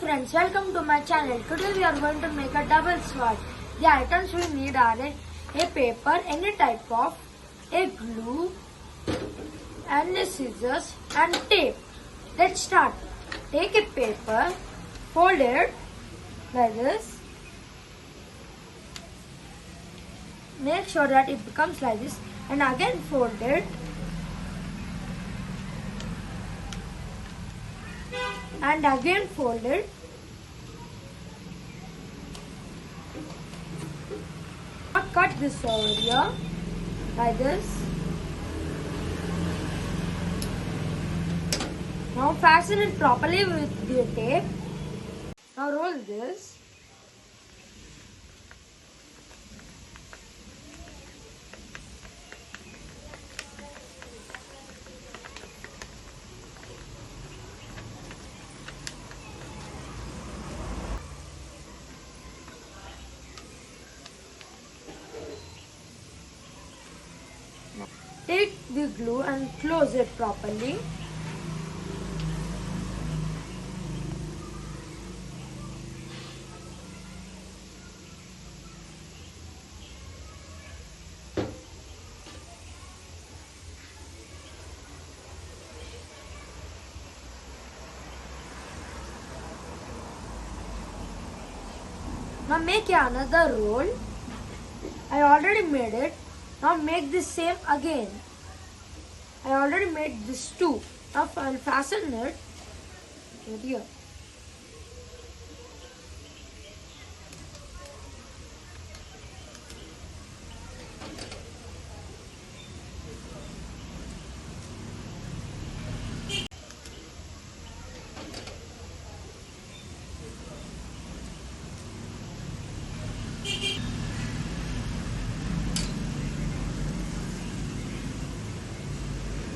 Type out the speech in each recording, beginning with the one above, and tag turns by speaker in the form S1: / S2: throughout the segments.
S1: friends, welcome to my channel. Today we are going to make a double sword. The items we need are a paper, any type of, a glue, and a scissors and tape. Let's start. Take a paper, fold it like this. Make sure that it becomes like this and again fold it. And again fold it. Now cut this over here like this. Now fasten it properly with the tape. Now roll this. Take the glue and close it properly. Now make another roll. I already made it. Now make the same again. I already made this too. Now I'll fasten it right here.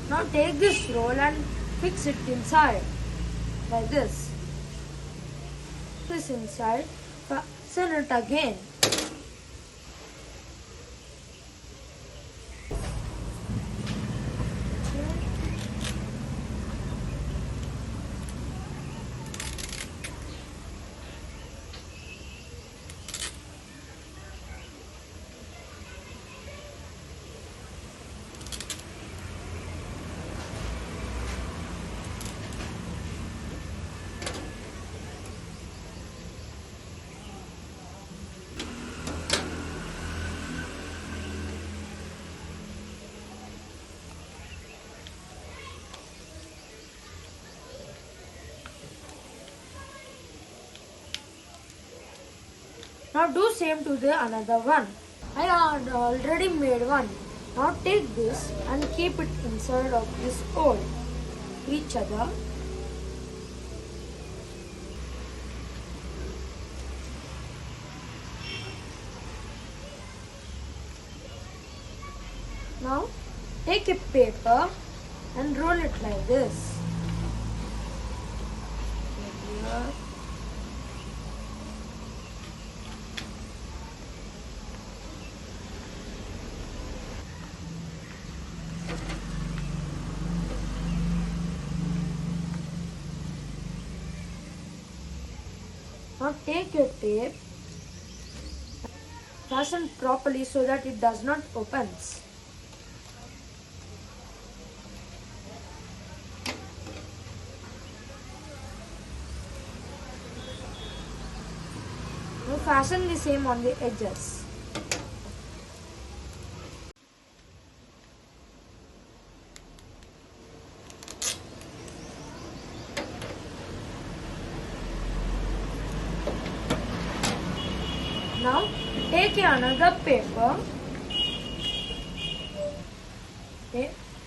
S1: Now take this roll and fix it inside like this. This inside, fasten it again. Now do same to the another one. I had already made one. Now take this and keep it inside of this hole. Each other. Now take a paper and roll it like this. Here. Now take your tape, fasten properly so that it does not open. Now fasten the same on the edges. Now take another paper,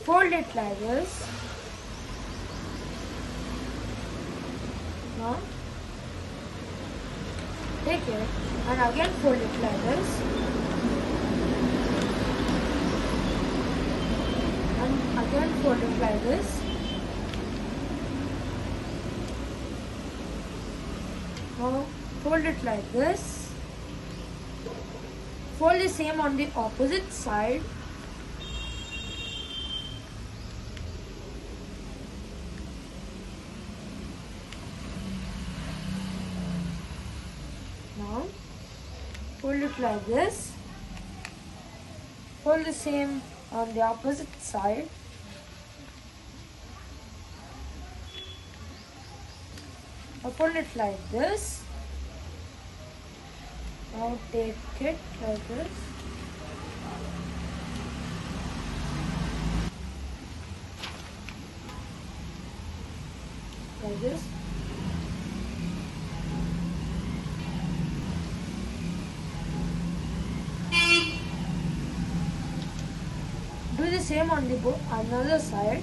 S1: fold it like this. Now take it and again fold it like this. And again fold it like this. Now fold it like this. Fold the same on the opposite side. Fold it like this. Fold the same on the opposite side. Now fold it like this. Now take it like this. Like this. Do the same on the another side.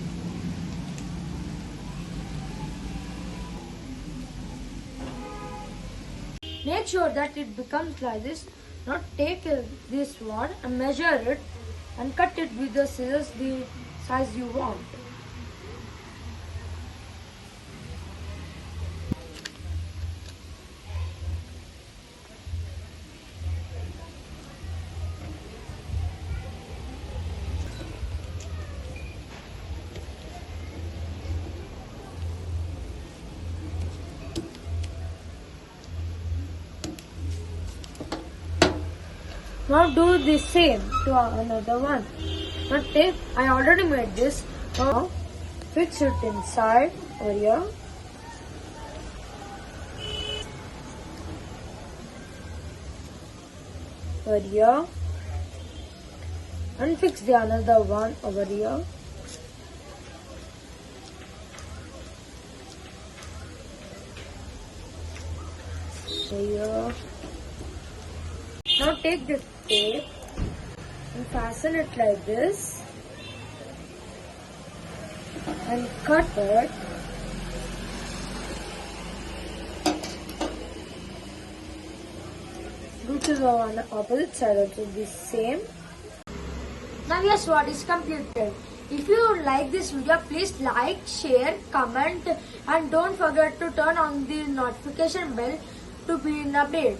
S1: Make sure that it becomes like this. Now take this one and measure it and cut it with the scissors the size you want. Now do the same to another one. Now take, I already made this. Now fix it inside over here. Over here. And fix the another one over here. Over here. Now take the tape and fasten it like this and cut it. Do to the opposite side also the same. Now your sword is completed. If you like this video, please like, share, comment and don't forget to turn on the notification bell to be in update.